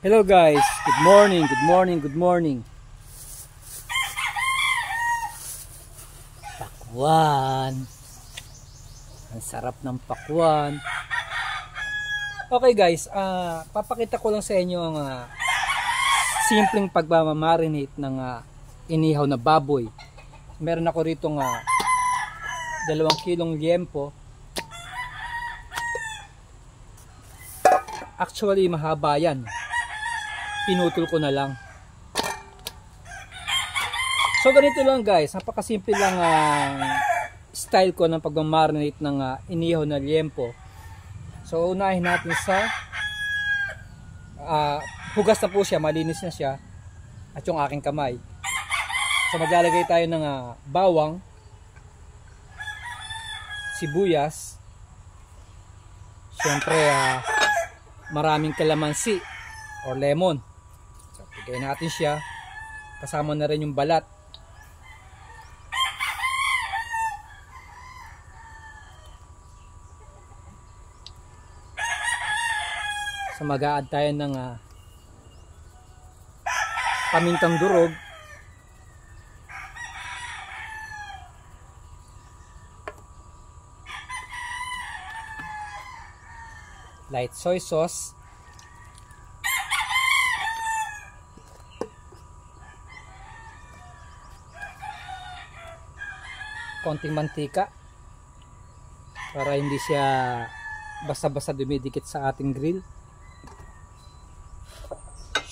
Hello guys, good morning, good morning, good morning. Pakwan. Ang sarap ng pakwan. Okay guys, papakita ko lang sa inyo ang simpleng pagmamarinate ng inihaw na baboy. Meron ako rito 2 kilong liempo. Actually mahaba yan. Pinutol ko na lang. So ganito lang guys, napakasimple lang style ko ng pagmamarinate ng inihaw na liempo. So unahin natin sa hugas na po siya, malinis na siya at yung aking kamay. So maglalagay tayo ng bawang, sibuyas, syempre maraming kalamansi or lemon. So pigay natin siya, kasama na rin yung balat. So mag-a-add tayo ng pamintang durog, light soy sauce, konting mantika para hindi siya basta-basta dumidikit sa ating grill.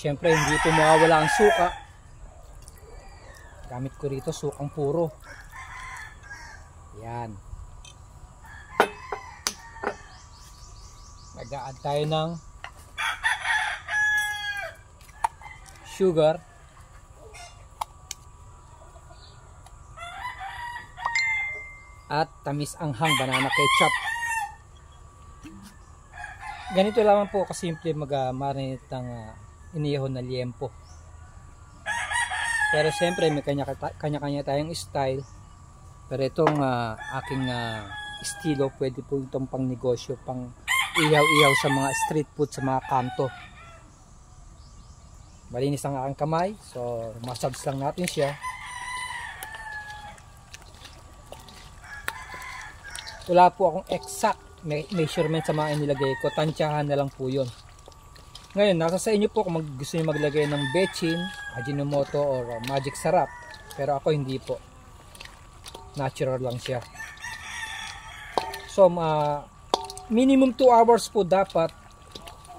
Siyempre hindi ito mawawala ang suka. Gamit ko rito sukang puro. Yan. Mag-a-add tayo ng sugar, at tamis anghang banana ketchup. Ganito lamang po kasimple mag-marinate ng inihaw na liempo. Pero siyempre may kanya-kanya tayong style. Pero itong aking estilo, pwede po itong pang negosyo, pang ihaw-ihaw sa mga street food, sa mga kanto. Malinis ang aking kamay, so massage lang natin siya. Wala po akong exact measurement sa mga inilagay ko, tansyahan na lang po yun. Ngayon, nasa sa inyo po kung gusto nyo maglagay ng bechin, Ajinomoto or magic sarap. Pero ako hindi po. Natural lang siya. So, minimum 2 hours po dapat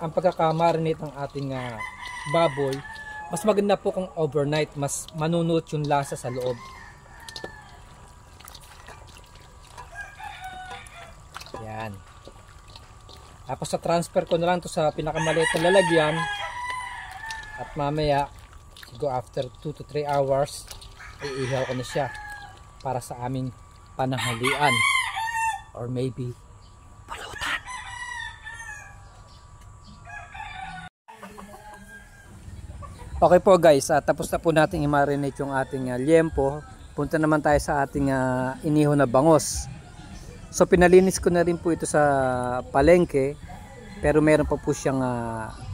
ang pagkakamarinate ng ating baboy. Mas maganda po kung overnight, mas manunot yung lasa sa loob. Yan. Tapos sa transfer ko na lang to sa pinakamaliit na lalagyan. At mamaya, go after 2 to 3 hours, iihaw ko na siya para sa aming pananghalian. Or maybe, pulutan. Okay po guys, tapos na po natin i-marinate yung ating liempo. Punta naman tayo sa ating inihaw na bangos. So pinalinis ko na rin po ito sa palengke, pero meron pa po siyang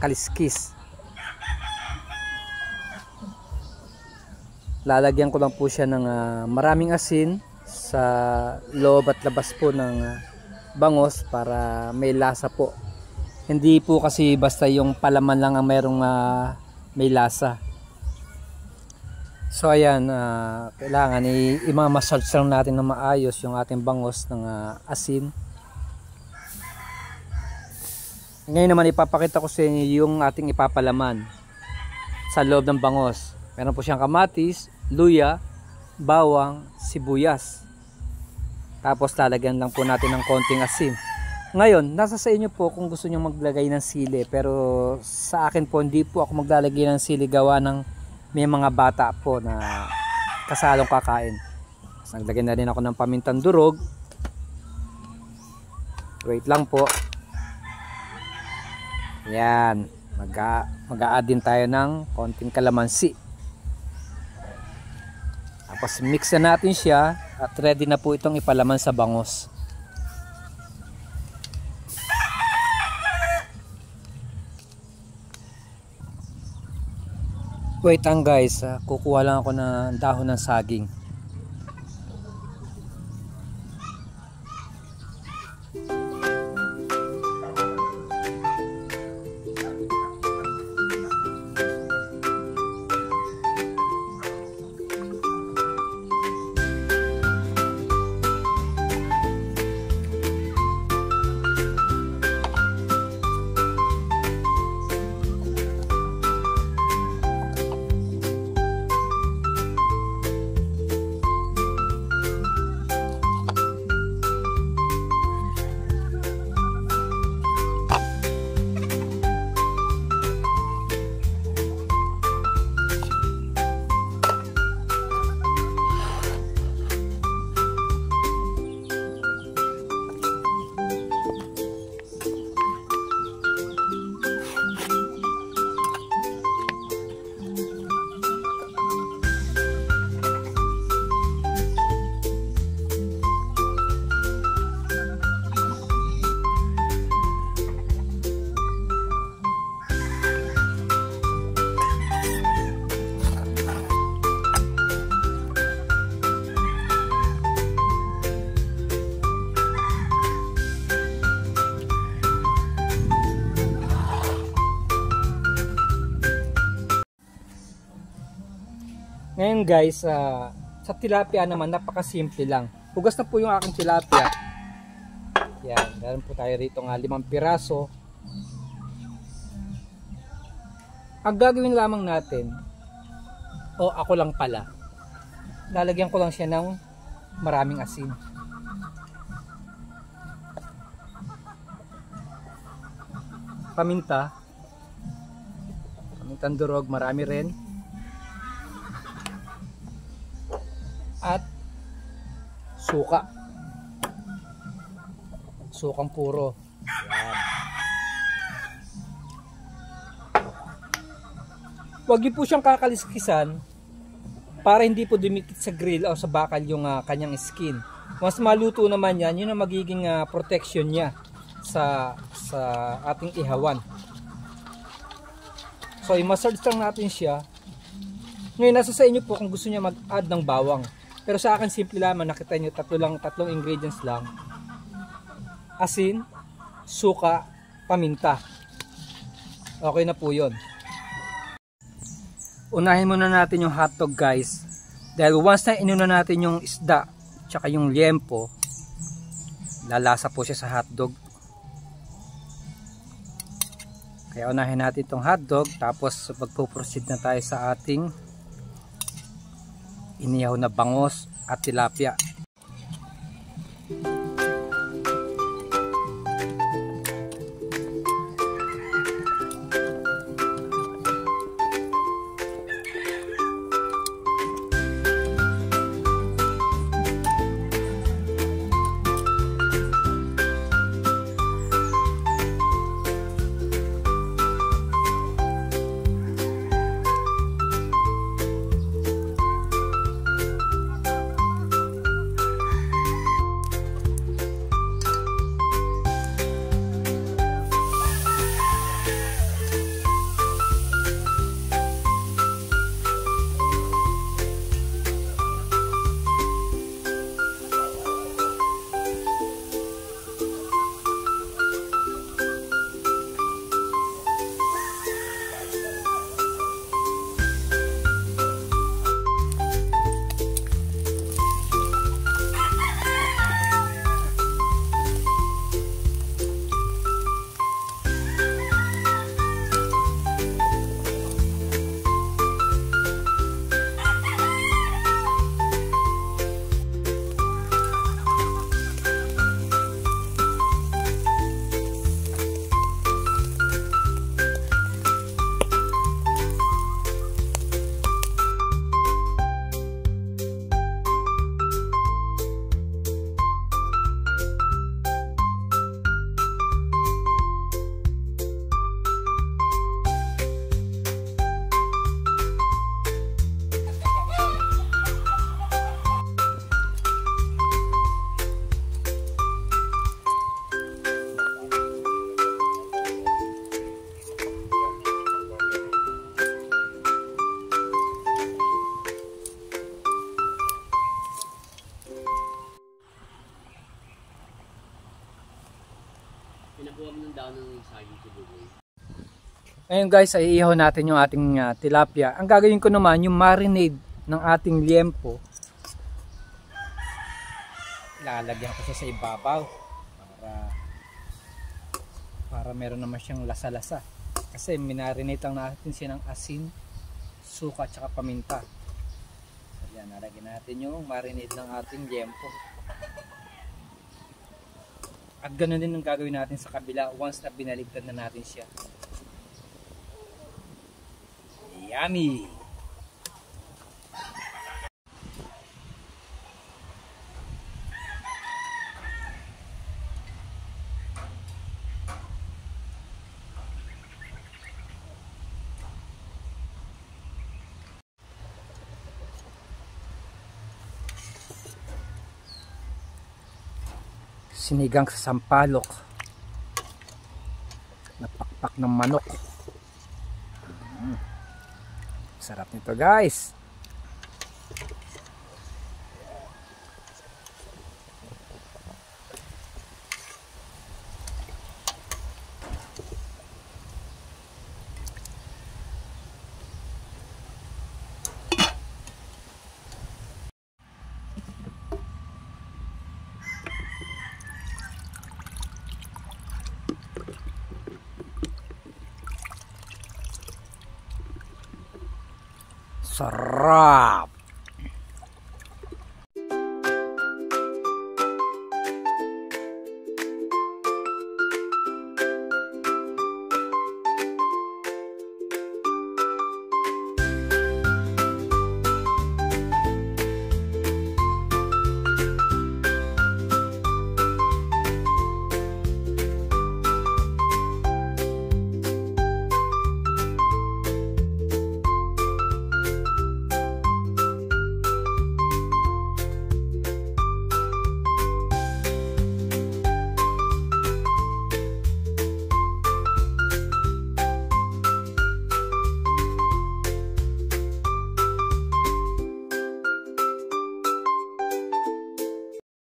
kaliskis. Lalagyan ko lang po siya ng maraming asin sa loob at labas po ng bangos para may lasa po. Hindi po kasi basta yung palaman lang ang merong may lasa. So ayan, kailangan i-massage lang natin na maayos yung ating bangos ng asin. Ngayon naman ipapakita ko sa inyo yung ating ipapalaman sa loob ng bangos. Meron po siyang kamatis, luya, bawang, sibuyas. Tapos lalagyan lang po natin ng konting asin. Ngayon, nasa sa inyo po kung gusto nyo maglagay ng sili. Pero sa akin po, hindi po ako maglalagay ng sili gawa ng may mga bata po na kasalong kakain. So, naglagay na rin ako ng pamintang durog. Wait lang po. Yan. Mag-a-add din tayo ng konting kalamansi. Tapos mix na natin siya at ready na po itong ipalaman sa bangos. Wait lang guys, kukuha lang ako ng dahon ng saging. Ngayon guys, sa tilapia naman napakasimple lang. Hugas na po yung aking tilapia. Yan, meron po tayo rito nga 5 piraso. Ang gagawin lamang natin, ako lang pala, lalagyan ko lang siya ng maraming asin. Paminta, pamintang durog, marami rin. At suka, sukang puro. Yan. Huwag niyo po siyang kakaliskisan para hindi po dumikit sa grill o sa bakal yung kanyang skin. Once maluto naman yan, yun ang magiging protection niya sa ating ihawan. So i-massage lang natin siya. Ngayon nasa sa inyo po kung gusto niya mag-add ng bawang. Pero sa akin simple lamang, nakita nyo tatlong ingredients lang. Asin, suka, paminta. Okay na po yun. Unahin muna natin yung hotdog guys. Dahil once na inuna natin yung isda, tsaka yung liempo, lalasa po siya sa hotdog. Kaya unahin natin itong hotdog, tapos magpo-proceed na tayo sa ating inihaw na bangos at tilapia. Ngayon guys, ay iihaw natin yung ating tilapia. Ang gagawin ko naman, yung marinade ng ating liempo. Lalagyan ko siya sa ibabaw para meron naman siyang lasa-lasa. Kasi minarinate lang natin siya ng asin, suka at paminta. Ayan, nalagyan natin yung marinade ng ating liempo. At ganoon din ang gagawin natin sa kabila once na binaligtad na natin siya. Yummy! Sinigang sa sampalok, napakpak ng manok. Sarap nito guys. Sarap!